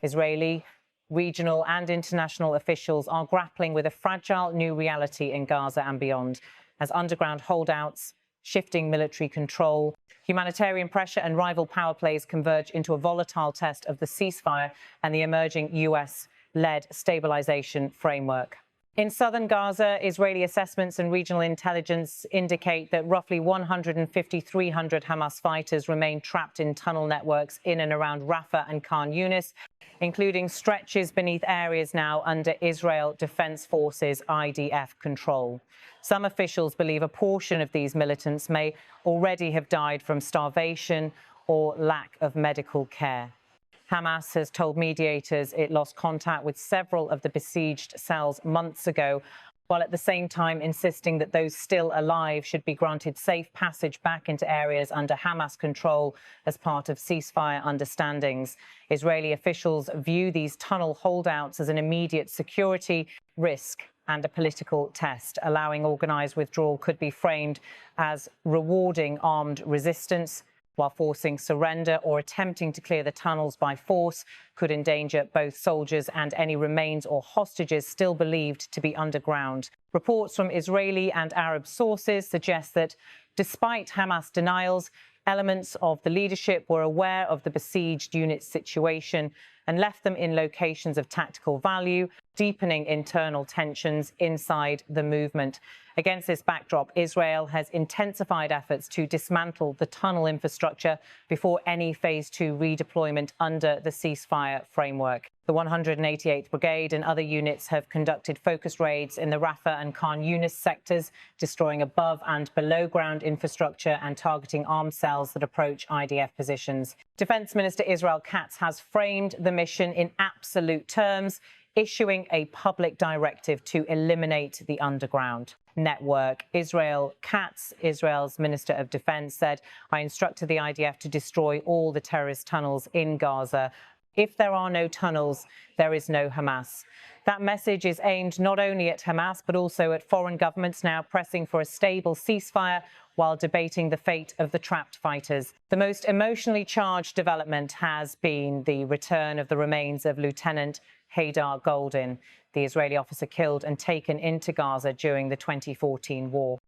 Israeli, regional and international officials are grappling with a fragile new reality in Gaza and beyond, as underground holdouts, shifting military control, humanitarian pressure and rival power plays converge into a volatile test of the ceasefire and the emerging US-led stabilization framework. In southern Gaza, Israeli assessments and regional intelligence indicate that roughly 150-300 Hamas fighters remain trapped in tunnel networks in and around Rafah and Khan Yunis, including stretches beneath areas now under Israel Defense Forces IDF control. Some officials believe a portion of these militants may already have died from starvation or lack of medical care. Hamas has told mediators it lost contact with several of the besieged cells months ago, while at the same time insisting that those still alive should be granted safe passage back into areas under Hamas control as part of ceasefire understandings. Israeli officials view these tunnel holdouts as an immediate security risk and a political test. Allowing organised withdrawal could be framed as rewarding armed resistance, while forcing surrender or attempting to clear the tunnels by force could endanger both soldiers and any remains or hostages still believed to be underground. Reports from Israeli and Arab sources suggest that, despite Hamas denials, elements of the leadership were aware of the besieged unit's situation and left them in locations of tactical value, deepening internal tensions inside the movement. Against this backdrop, Israel has intensified efforts to dismantle the tunnel infrastructure before any Phase 2 redeployment under the ceasefire framework. The 188th Brigade and other units have conducted focused raids in the Rafah and Khan Yunis sectors, destroying above and below ground infrastructure and targeting armed cells that approach IDF positions. Defense Minister Israel Katz has framed the mission in absolute terms, issuing a public directive to eliminate the underground network. Israel Katz, Israel's Minister of Defense, said, "I instructed the IDF to destroy all the terrorist tunnels in Gaza. If there are no tunnels, there is no Hamas." That message is aimed not only at Hamas, but also at foreign governments now pressing for a stable ceasefire while debating the fate of the trapped fighters. The most emotionally charged development has been the return of the remains of Lieutenant Haydar Goldin, the Israeli officer killed and taken into Gaza during the 2014 war.